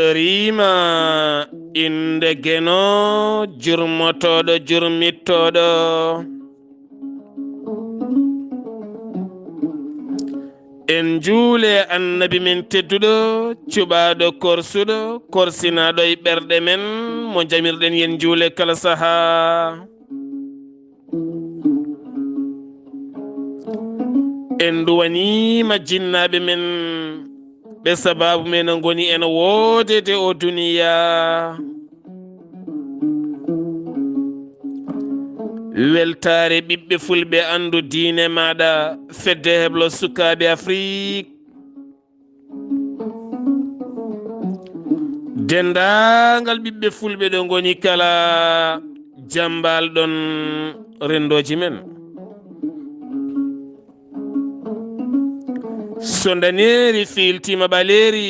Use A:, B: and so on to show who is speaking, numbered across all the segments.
A: dolorima inde geno jurmotoɗo jurmittoɗo en juule annabi min tedduɗo cuɓaɗo korsuɗo korsinaɗo e ɓerɗe men mo jamirɗen yen juule kala saha. En duwanima jinnaɓe men ɓe sababu men goni en woodede o duniya. Weltaare ɓiɓɓe fulɓe andu diine maɗa fedde heblo sukaɓe Afrique. Dendagal ɓiɓɓe fulɓe ɗo goni kala jambal ɗon rendoji men. So daneri filtima ɓaleri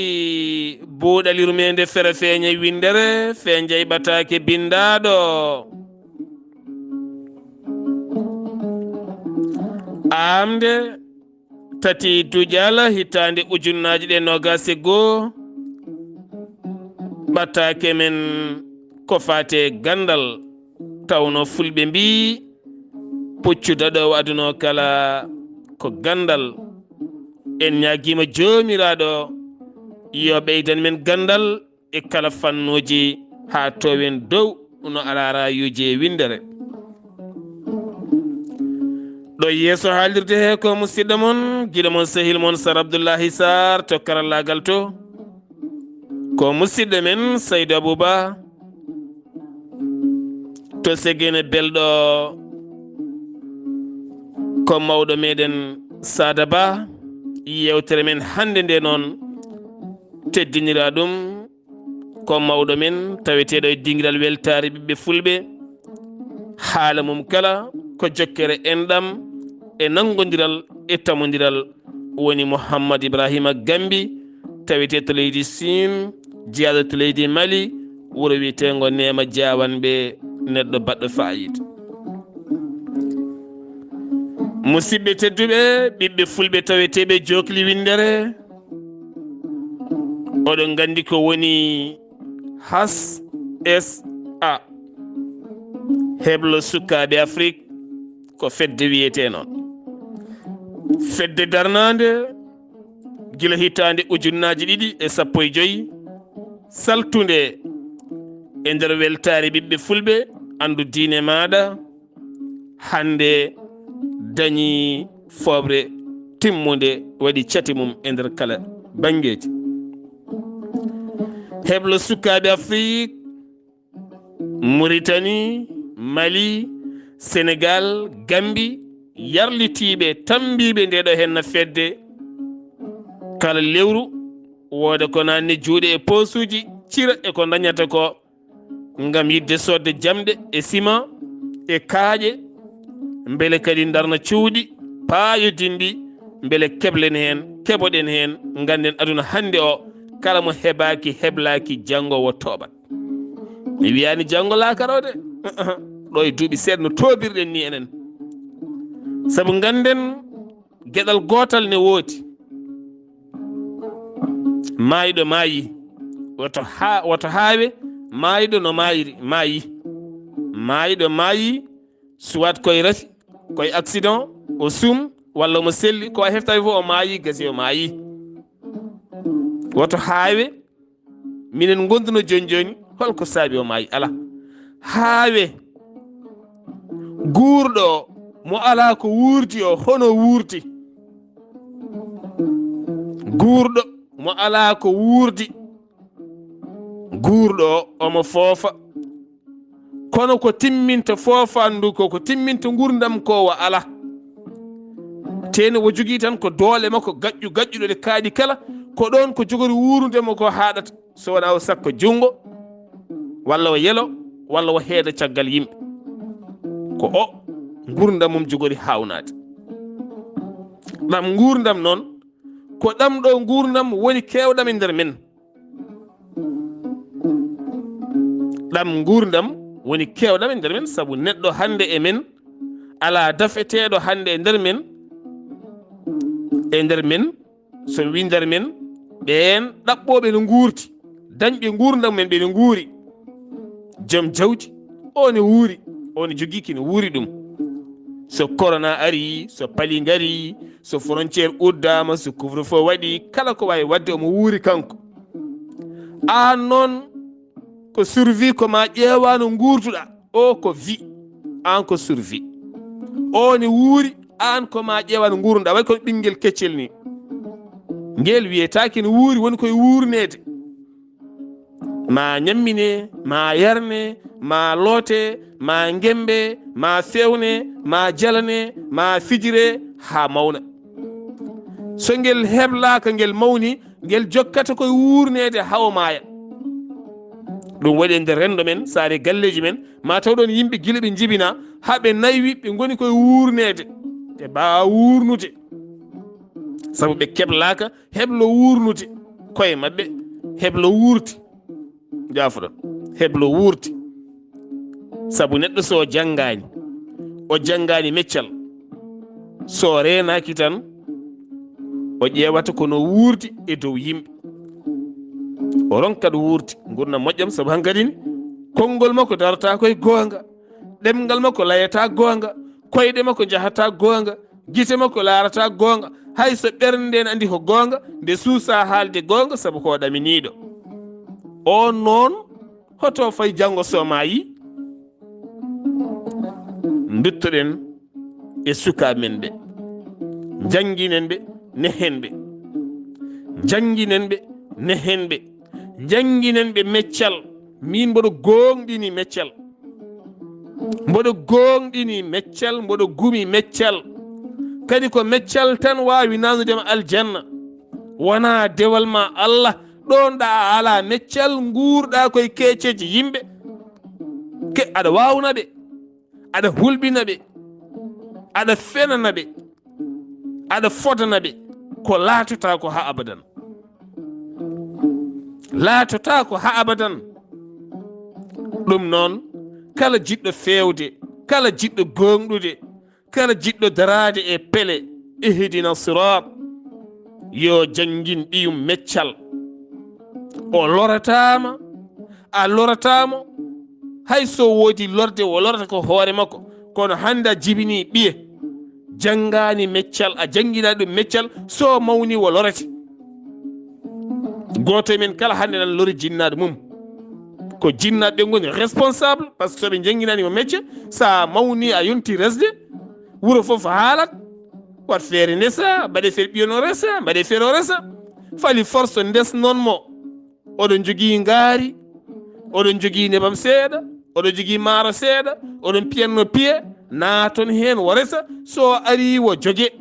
A: buuɗal yurmeende fere feeña windere feeñjay ɓataake bindaɗo. aaɓnde tati duujal hitande ujunnaji ɗe nogase goo. ɓataake men ko fate Ganndal tawno fulɓe mbi puccuda ɗo aduno kala ko Ganndal. En ñaguima jomiraɗo yo ɓeydan men Ganndal e kala fannuji ha towen dow no alara yuje windere. ɗo yeeso haalirde he ko musidɗo mon giɗo mon sehil mon Sar Abdullaahi Saar to karallagal to ko musidɗo men Saydou Abouba to segene belɗo ko mawɗo meɗen Sada Ba. Yewtere men hannde nde noon teddinira ɗum ko mawɗo men taweteɗo e dingiral weltare ɓiɓɓe fulɓe. haala mum kala ko jokkere enɗam e nangodiral e tamodiral woni Mouhammad Ibrahima Gambi tawete to leydi Siin jeyaɗo to leydi Mali wuro wiyetengo Nema Diawanɓe neɗɗo baɗɗo fayida. musidɓe tedduɓe ɓiɓɓe fulɓe taweteɓe jokli windere oɗon gandi ko woni HSA heblo sukaɓe Afrique ko fedde wiyete noon. fedde darnade gila hitande ujunnaji 2015 saltude e nder weltare ɓiɓɓe fulɓe andu diine maɗa hande dañi fobre timmude waɗi cati mum e nder kala bangeji. heblo sukaɓe Afrique Mauritanie Mali Sénégal Gambie yarlitiɓe tambiɓe ndeɗo henna fedde kala lewru wooda ko nanni juuɗe e posuji cira e ko dañata ko ngam yidde sodde jamɗe e ciment e kaaƴe beele kadi darna cuuɗi paayodinɗi beele keblen hen keɓoɗen hen ganden aduna hande o kala mo heɓaki heblaki janggowo toɓat. mi wiyani janggo lakaro de ɗo e duuɓi seeɗa no tobirɗen ni enen saabu ganden gueɗal gotal ne woodi. maayiɗo maayi woto haawe maayiɗo no maayi maayiɗo maayi soit koye rasi koye accident o suum walla mo selli ko heftani fof o maayi gasi o maayi. woto haawe minen gonduno joni joni holko saabi o maayi ala. haawe guurɗo mo ala ko wuurdi o hono wuurdi. guurɗo mo ala ko wuurdi guurɗo omo foofa kono ko timminta foofandu ko timminta gurdam ko wa ala. tene wo jogui tan ko doole makko gaƴƴuɗo de kaaɗi kala ko ɗon ko jogori wuurdemo ko haɗata so wona o sakko jungo walla o yelo walla o heeda caggal yimɓe ko o gurdam mum jogori hawnade. ɗam gurdam noon ko ɗam ɗo gurdam woni kewɗam e nder men. ɗam gurdam woni kewɗam e nder men saabu neɗɗo hande e men ala dafeteɗo hande e nder men so wi nder men ɓen ɗaɓɓoɓe no guurti dañɓe gurdam men ɓeɗe guuri. Joom jawdi o ne wuuri, o ne jogii kine wuuri ɗum. So corona ari, so pali ngari, so frontiére uddama, so couvre feu waɗi, kala ko wawi wadde omo wuuri kanko. An noon ko survie ko ma ƴeewa no gurduɗa, o ko vie, an ko survie. O ne wuuri, an ko ma ƴeewa no gurduɗa, way kono ɓinguel keccel ni. Ngel wiyetake ne wuuri, woni koye wurnede. Ma ñammine, ma yarne, ma loote, ma gembe, ma fewne, ma jalane, ma fijire ha mawna. So ngel heblaka ngel mawni, ngel jokkata koye wurnede hawo maya. ɗum waɗi e nder rendo men, saare galleji men, ma tawɗon yimɓe gila ɓe jibina haɓe naywi ɓe goni koye wurnede, ɓe mbawa wurnude, sabu ɓe keblaka heblo wurnude koye mabɓe, heblo wurti. Jafoɗon, heblo wurti. Sabu neɗɗo so janngani meccal, so renaki tan o ƴeewata kono wuurdi e dow yimɓe, o ronkat wuurdi gurdam moƴƴam. Sabu hankkadi ni konngol makko darata koye goonga, ɗemgal makko layata goonga, koyɗe makko jahata goonga, gite makko laarata goonga, hay so ɓernde ne andi ko goonga, nde suusa haalde goonga, sabu ko ɗaminiɗo. On noon hoto fay janngo so maayi, duttoɗen e sukaɓe men ɓe, jannginen ɓe nehen ɓe, jannginen ɓe nehen ɓe, jannginen ɓe meccal. Min mboɗo gonɗini meccal, mboɗo gonɗini meccal, mboɗo gumi meccal. Kadi ko meccal tan wawi nanudema aljanna, wona dewal ma Allah. Ɗon ɗa a ala meccal, guurɗa koye keceji yimɓe, aɗa wawna ɓe, aɗa hulɓina ɓe, aɗa fenana ɓe, aɗa fodana ɓe, ko laatota ko ha abadan, laatota ko ha abadan. ɗum noon kala jiɗɗo fewde, kala jiɗɗo gonɗude, kala jiɗɗo darade e pele, ihdina sirat, yo janngin ɗiyum meccal. O loratama, a loratamo, hay so woodi lorde o lorata ko hoore makko, kono hande a jibini ɓiye janngani meccal, a janngina ɗum meccal, so mawni o lorete. goto men kala hande nan lori jinnaɗo mum, ko jinnaɓe ɓe goni responsable, par ce que soɓe janginanimo mecce, sa mawni a yonti resde, wuuro foof haalat, wat feere ndesa, mbaɗe feere ɓiyono resa, mbaɗe feere o resa, fali force ndesnonmo. Oɗon jogii ngaari, oɗon jogii nebam seeɗa, oɗon jogii maaro seeɗa, oɗon piyanno piye, naaton heen o resa, so ari o joge,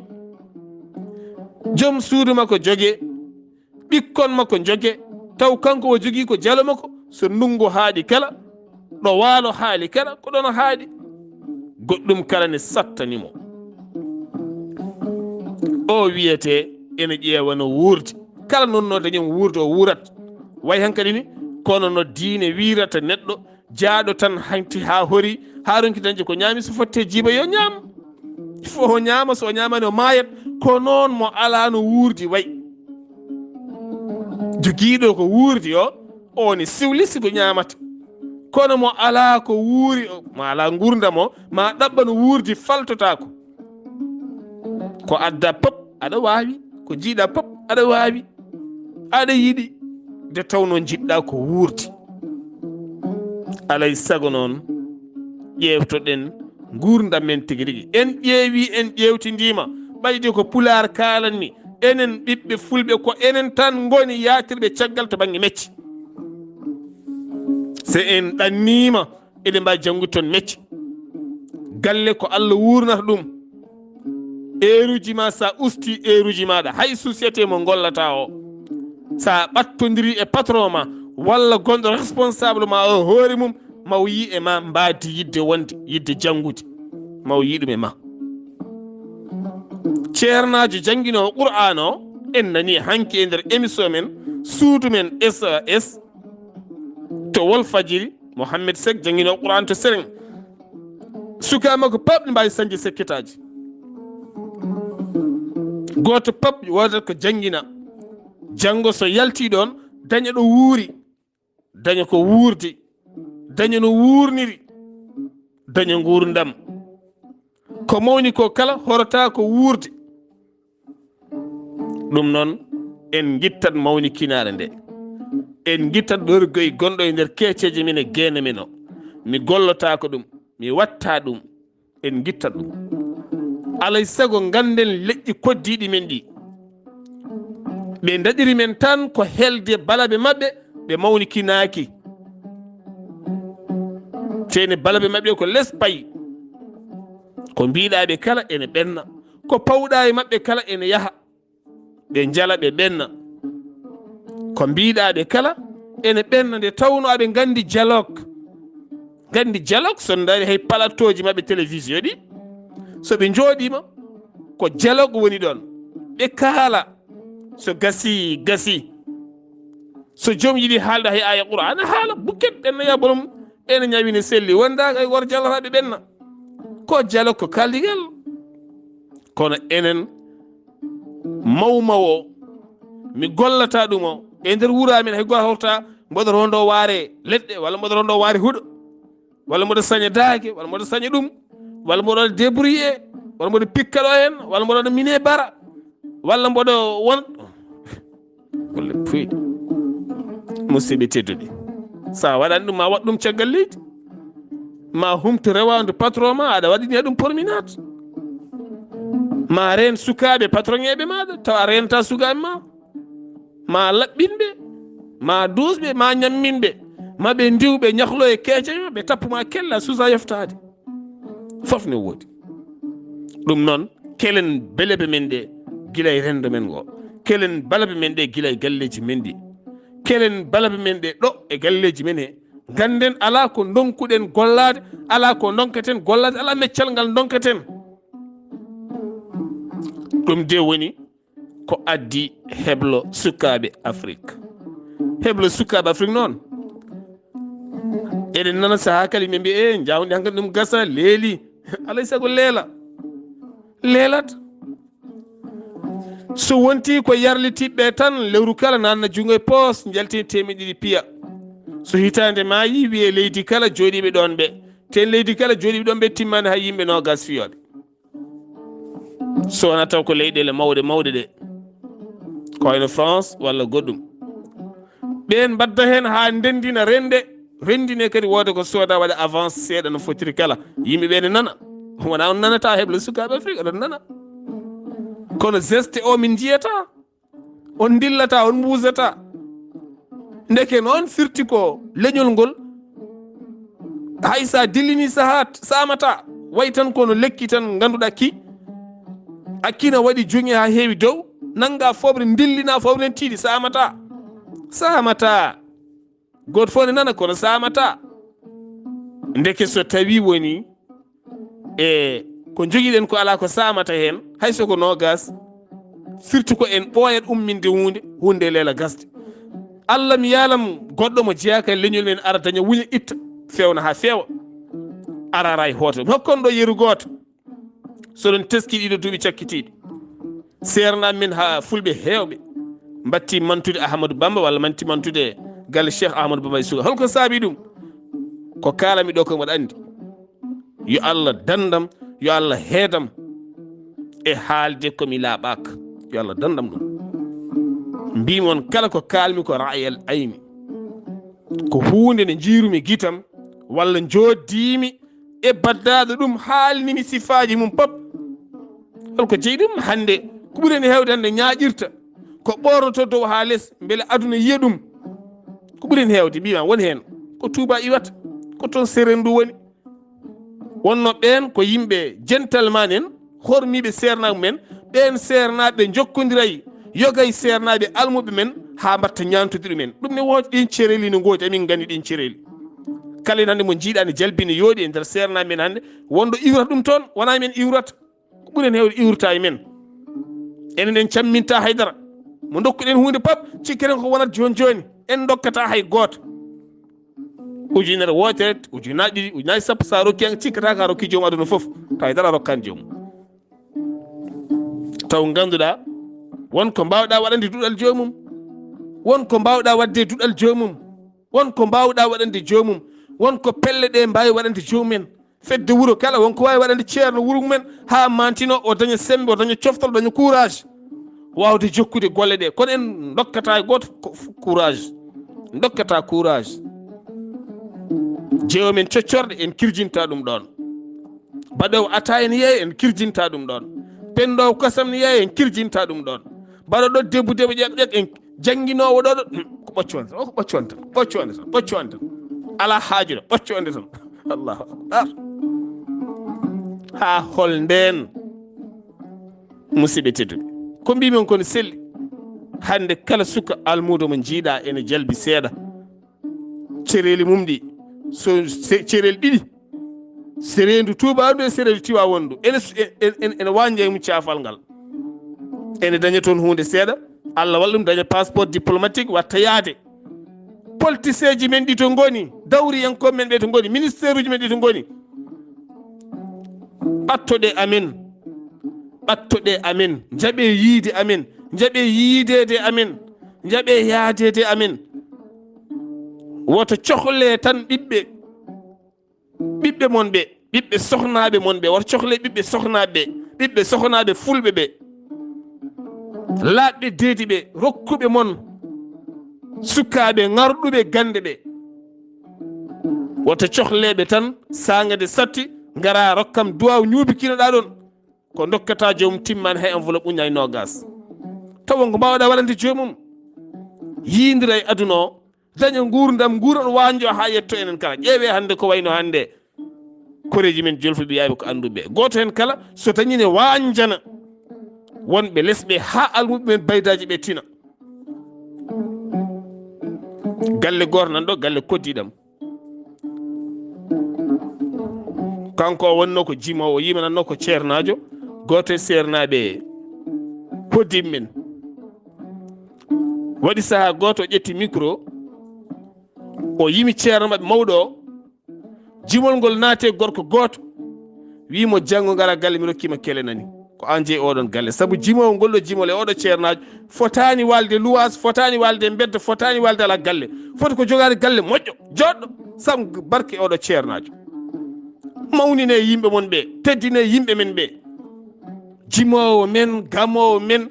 A: joom suudu makko joge, ɓikkon makko joge, taw kanko o jogii ko jalo makko, so ndungu haaɗi kala, ɗo waalo haali kala, ko ɗon haaɗi. Goɗɗum kala ne sattanimo. O wiyete ene ƴeewa no wuurdi, kala noon no dañi wuurde o wuurat. Way hankadi ni kono no diine wirata neɗɗo jaaɗo tan hanti ha hori, ha ronki dañde ko ñaami, so fotte jiiba yo ñaam, fo o ñaama, so o ñaamani o maayat. Ko noon mo ala no wuurdi way, jogiiɗo ko wuurdi o ne siwli siko ñaamata, kono mo ala ko wuuri, mo ala gurdam o, ma ɗaɓɓa no wuurdi faltotako. Ko adda pop aɗa waawi, ko jiiɗa pop aɗa waawi, aɗa yiɗi, de tawno jiɗɗa ko wuurdi. alay sago noon ƴewtoɗen gurdam men tigi rigui. En ƴeewi, en ƴewtidima, ɓayde ko pulaar kalanni, enen ɓiɓɓe fulɓe ko enen tan goni yatirɓe caggal to banggue mecce. se en ɗannima eɗen mbawi janngude toon mecce, galle ko Allah wurnata ɗum. heeruji ma sa usti heeruji maɗa, hay société mo gollata o, sa ɓattodiri e patron ma walla gonɗo responsable ma o hoore mum, maw yi e ma mbadi yidde wonde, yidde janngude, maw yi ɗum e ma. ceernajo janguinowo qur'an o, en nani hanki e nder émission men suudu men SAS to Walfadjiri, Mouhamed Seck janguinowo qur'an to Sérén, suka makko pap ɗi mbawi sañde sekkitaji, goto pap wodat ko janguina, janggo so yalti ɗon daña ɗo wuuri, daña ko wuurde, daña no wuurniri, daña nguurdam. Ko mawni ko kala horota ko wuurde. Ɗum noon en gittat mawni kinaare nde, en gittat ɗorgoy gonɗo e nder keeceje min e geene men o. Mi gollota ko ɗum, mi watta ɗum, en gittat ɗum. alay sago ganden leƴƴi koddiɗi men ɗi, ɓe daɗiri men tan ko helde balaɓe maɓɓe ɓe mawnikinaki. teni balaɓe maɓɓe ko less payi, ko mbiɗaɓe kala ene ɓenna, ko pawɗa e maɓɓe kala ene yaha, ɓe jala ɓe ɓenna. ko mbiɗaɓe kala ene ɓenna nde tawno aɓe gandi dialogue so dari hay palatoji maɓɓe télévision ɗi, so ɓe jooɗima ko dialogue woni ɗon, ɓe kaala. So gasi so joom yiɗi haalde hay aya qur'an haala bukket ɓenna ya borom ene ñawine selli wonda kay wor jallataɓe ɓenna, ko dialogue ko kaldigal. kono enen mawmawo mi gollata ɗum o e nder wuramen hay goto hawta mboɗo rondo waare leɗɗe, walla mboɗo rondo waare huuɗo, walla mboɗo saña daage, walla mboɗo saña ɗum, walla mboɗo débrouillé, walla mboɗo pikka ɗo hen, walla mboɗo mine bara, walla mboɗo won golle puyɗe. musidɓe tedduɓe, sa waɗani ɗum ma waɗ ɗum caggal leydi, ma humto rewandu patron ma, aɗa waɗini ɗum promenade, ma ren sukaɓe patron eɓe maɗa taw a renta sukaɓe ma laɓɓinɓe, ma dusɓe, ma ñamminɓe, ma ɓe ndiwɓe ñahlo e keeceɓe, ɓe tappuma kella susa yoftade, fof ne woodi. ɗum noon kelen beleɓe men ɗe gila e rendo men ngo, kelen balaɓe men ɗe gila e galleji men ɗi, kelen balaɓe men ɗe ɗo e galleji men he, ganden ala ko donkuɗen gollade, ala ko donkaten gollade, ala meccal ngal donkaten. ɗum de woni ko addi heblo sukaɓe Afrique. heblo sukaɓe Afrique noon eɗen nana saha kali ɓe mbi e jawdi hankkadi ɗum gasa leeli. alay sago leelat. so wonti ko yarlitiɓɓe tan lewru kala nanna jungo e poos jaltini temedde piya. so hitande maayi wiye leydi kala jooɗiɓe ɗon ɓe, ten leydi kala jooɗiɓe ɗon ɓe timmani hay yimɓe nogas fiyoɓe. so wona taw ko leyɗele mawɗe ɗe ko wayno France walla goɗɗum, ɓen mbadda hen ha ndendina rendine kadi wooda ko sooda waɗa avance seeɗa no fotiri kala, yimɓeɓe ne nana. wona on nanata heɓla sukaɓe Afrique oɗon nana, kono geste o min jiyata, on dillata, on mbusata. ndeke noon firti ko leñol ngol hay sa dillini sahat samata, way tan kono lekki tan ganduɗa akkina waɗi jongi ha heewi dow, nanga fobre dillina fobre nen tiiɗi, samata goto fof ne nana kono samata. ndeke so tawi woni e ko joguiɗen ko ala ko samata hen, hay soko nogas firti ko en ɓooyat umminde hunde leela gasde. allah mi yalam goɗɗo mo jeyaka e leñol men ara daña wuña itta fewna ha feewa, arara e hoto hokkon ɗo yeru goto. soɗon teski ɗiɗo duuɓi cakkitiɗi, sernaɓe men ha fulɓe hewɓe batti mantude Ahmadou Bamba, walla manti mantude galle Cheikh Ahmadou Bamba e suga. holko saabi ɗum? ko kalami ɗo ko mbaɗa andi. yo allah dandam, yo allah heedam e haalde komi laaɓaka, yo allah dandam ɗum. mbimon kala ko kalmi ko ra'ayal ayni, ko hunde nde jiirumi guitam walla joddimi e baddade ɗum, haalnimi sifaji mum pop. holko jeeyi ɗum hande ko ɓureni hewde hande ñaaƴirta, ko ɓornoto dow ha less beele aduna yiya ɗum, ko ɓureni hewde. mbima woni hen ko Touba iwata, ko toon serendu woni. wonno ɓen ko yimɓe gentleman en hormiɓe sernaɓe men, ɓen sernaɓe jokkodiray yogay sernaɓe almuɓe men ha mbatta ñantodiɗum men. ɗum ne woodi ɗin cereli no goodi, amin gandi ɗin cereli. kala en hande mo jiiɗa ne jalbina yooɗi e nder sernaɓe men hande wonɗo iwrata ɗum toon, wona men iwrata. ko ɓuren hewde iwrata e men, enen en camminta haydara. mo dokkuɗen hunde pop cikkiren ko wonat joni en dokkata hay goto. ujunere wotere, ujunaji ɗiɗi, ujunaji sappo sa rokki an cikkata ka rokki joomum aduna foof, taw haydara rokkani joomum. taw ganduɗa wonko mbawɗa waɗande duɗal jomum, wonko mbawɗa wadde duɗal jomum, wonko mbawɗa waɗande jomum, wonko pelle ɗe mbawi waɗande jomumen. fedde wuro kala wonko wawi waɗande ceerno wuro mumen ha mantino o daña sembe, o daña coftol, o daña courage wawde jokkude golle ɗe. kono en dokkata e goto courage, dokkata courage. jeewomen coccorɗe en kirjinta ɗum ɗon, baɗowo ata en yeeya en kirjinta ɗum ɗon, pendowo kosam ne yeeya en kirjinta ɗum ɗon, baɗoɗo debbo ƴeɗ en jangguinowo ɗoɗo ko ɓoccode o, ko ɓoccode tan, ɓoccode tan, ɓoccode tan, ala haaju ɓoccode tan. allahu akbar. ha hol nden musidɓe tedduɓe, ko mbimin kono selli, hande kala suka almudo mo jiiɗa ene jalbi seeɗa cereli mum ɗi, so cereli ɗiɗi, serendu tubandu e serendu tiwa wondu, ene wanje mum cafal ngal, ene daña toon hunde seeɗa, Allah walla ɗum daña passeport diplomatique watta yaade. politicien ji men ɗi to goni, dawriyankoɓe men ɓe to goni, ministére uji men ɗi to goni, ɓattoɗe amen, ɓattoɗe amen, jaaɓe yiide amen, jaaɓe yiidede amen, jaaɓe yaadede amen. woto cohle tan ɓiɓɓe mon ɓe, ɓiɓɓe sohnaɓe mon ɓe, woto cohle ɓiɓɓe sohnaɓe fulɓe ɓe, laaɓɓe deedi ɓe, rokkuɓe mon sukaɓe ngarɗuɓe gande ɓe. woto cohleɓe tan sagade satti gara rokkam duwaw ñuubi kinoɗa ɗon, ko dokkata jomum timmani hay enveloppe uñay nogas. tawa ko mbawɗa waɗande jomum, yidira e aduna o, daña gurdam, guuran wanjo ha yetto enen kala. ƴeewe hande ko wayno hande koreji men jolfuɓe yawi ko anduɓe, goto hen kala so dañine wanjana wonɓe lesɓe ha almuɓe men baydaji ɓe tina. galle goto nan ɗo, galle koddiɗam, kanko o wonno ko jimowo, yima nanno ko ceernajo, goto e sernaɓe koddiɓe men. waɗi saaha goto o ƴetti micro, o yimi ceerno maɓɓe mawɗo o, jimol ngol naate gorko goto, wimo janggo ngara galle mi rokkima kele nani, ko an jeeyi oɗon galle, saabu jimowo ngol ɗo jimol e oɗo ceernajo fotani walde luwas, fotani walde bedda, fotani walde ala galle, foti ko jogade galle moƴƴo joɗɗo, saabu barke oɗo ceernajo. mawnine yimɓe mon ɓe, teddine yimɓe men ɓe, jimowo men, gamowo men,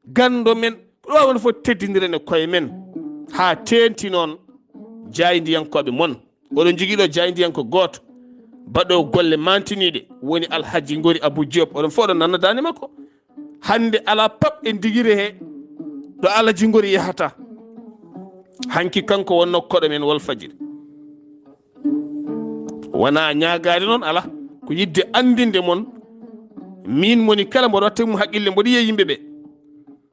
A: gando men, ɗo won foti teddindirene koye men ha tenti noon jaydiyankoɓe mon. oɗon joguiɗo jaydiyanko goto baɗo golle mantiniɗe woni alhaji gori Abou Diop, oɗon fof oɗon nannadani makko. hande ala pap en diguiri he ɗo alhaji gori yahata, hanki kanko wonno koɗo men Walfadjri. wona ñagade noon ala, ko yidde andinde mon, min moni kala mboɗo watta mum haqqille, mboɗo yiya yimɓeɓe,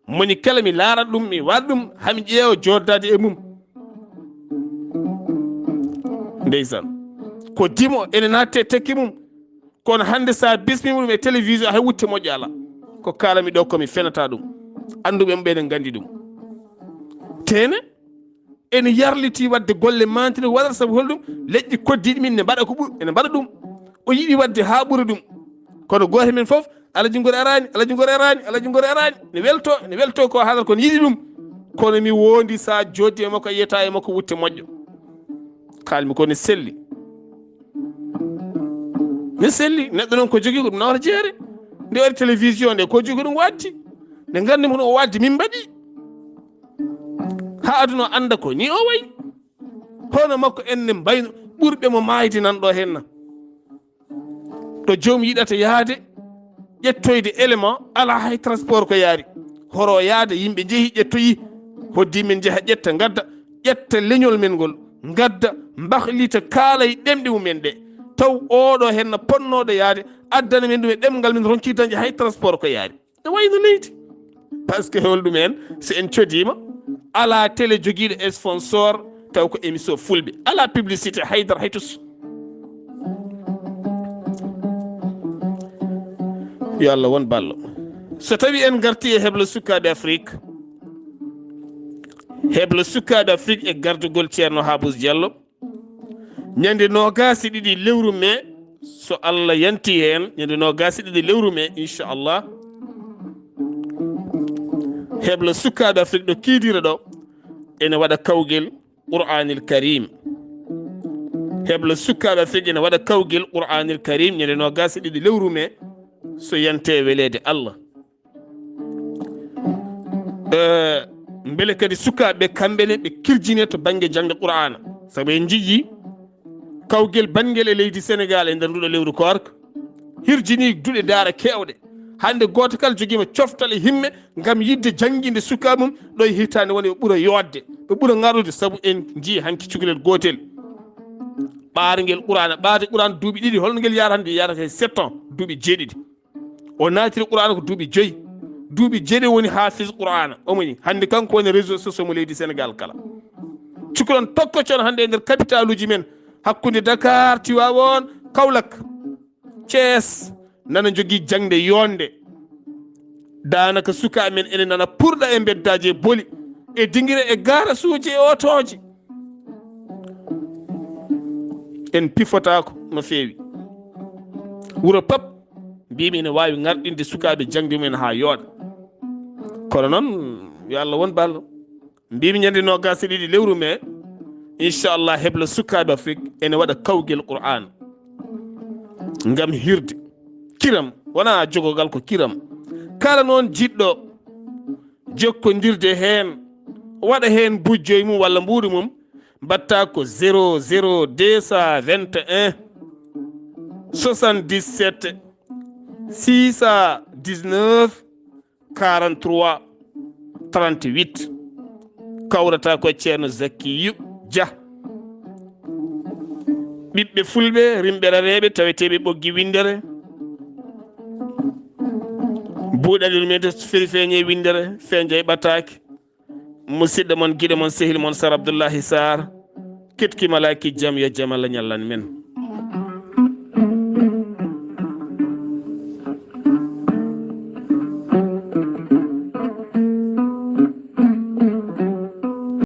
A: moni kala mi laarat ɗum, mi waɗa ɗum hami ƴeewa joddade e mum. ndeysan ko dimo ene natte tekki mum, kono hande sa bismima ɗum e télévision hay wutte moƴƴo ala. ko kalami ɗo komi fenata ɗum, anduɓe mum ɓeɗen gandi ɗum. tene ene yarliti wadde golle mantine waɗata, saabu holɗum leƴƴi koddiɗi min ne mbaɗa ko ɓuuri, ene mbaɗa ɗum, o yiɗi wadde ha ɓuuri ɗum, kono goto men foof alaji gori arani, alaji gori arani, alaji gori arani, ne welto ko haadata, kono yiɗi ɗum. kono mi wondi sa joddi e makko, yiyata e makko wutte moƴƴo. kalmi ko ne selli, ne selli. neɗɗo noon ko jogui ko ɗum nawata jeere, nde waɗi télévision nde ko jogui ko ɗum waddi, nde gandi mo ɗum o waddi min mbaɗi, ha aduna o anda ko ni o wayi. hono makko enne mbayno ɓurɓe mo mayde nan ɗo henna, ɗo joomum yiɗata yaade ƴettoyde élément, ala hay transport ko yaari, horo yaade yimɓe jeehi ƴettoyi, hoddi men jaaha ƴetta gadda, ƴetta leñol men ngol gadda, mbahlita kaala e ɗemɗe mumen ɗe, taw oɗo henna ponnoɗo yaade addana men ɗum e ɗemgal men ronki dañde hay transport ko yaari. ne wayno leydi, par ce que holɗumen so en codima ala télé joguiɗo sponsor, taw ko émission fulɓe, ala publicité haydara hay tus. yo Allah won ballo. so tawi en garti e heɓla sukaɓe Afrique, heɓla sukaɓe Afrique e gardugol ceerno Habous Diallo, ñande nogasi ɗiɗi lewru mai, so Allah yanti hen, ñande nogasi ɗiɗi lewru mai inchallah, heɓla sukaɓe Afrique ɗo kiidira ɗo ene waɗa kawguel qur'anil karim hebla sukaɓe feƴƴina waɗa kawguel qur'anil karim ñande no gasi ɗiɗi lewru me so yante welede Allah beele kadi sukaɓeɓe kamɓene ɓe kirjine to banggue jangde qur'ana saabu en jiiƴi kawguel banguel e leydi Sénégal e nder nduɗo lewru korka hirjini duɗe daara kewɗe hande goto kala joguima coftal e himme gam yidde jangguinde sukaɓe mum ɗo e hitande woni ɓe ɓuura yodde ɓe ɓuura ngarude saabu en jii hanki cukalel gotel ɓaarguel qur'ana ɓaade qur'ana duuɓi ɗiɗi holno guel yarande yarate 7 ans duuɓi jeeɗiɗi o naatiri qur'ana ko duuɓi 5 duuɓi jeeɗi woni hafiz qur'ana omoni hande kanko woni réseau sociaux mo leydi Sénégal kala cukalon tokkocon hande e nder capital uji men hakkude Dakar Tivaouane Kaolack Thiès nana jogui jangde yonde danaka sukaɓe men ene nana purɗa e beddaji e booli e dinguira e garasuji e otoji en pifotako no fewi wuuro pap mbimi ene wawi garɗinde sukaɓe jangde mumen ha yooɗa kono noon yo Allah won ballo mbimi ñande nogas e ɗiɗi lewru me inchallah hebla sukaɓe Afrique ene waɗa kawguel qur'an ngam hirde kiram wona jogogal ko kiram kala noon jiɗɗo jokkodirde hen waɗa hen bujjoye mum walla mbuɗu mum mbatta ko 00 221 77 619 43 38 kawrata ko ceerno Zakiyu Dia ɓiɓɓe fulɓe rimɓe reɓe taweteɓe ɓoggi windere buuɗal yurmeende feri feeñe windere feeña e ɓataake musidɗo mon guiɗo mon sehil mon Sar Abdullaahi Saar ketki malaki jaam yo jaam Allah ñallan men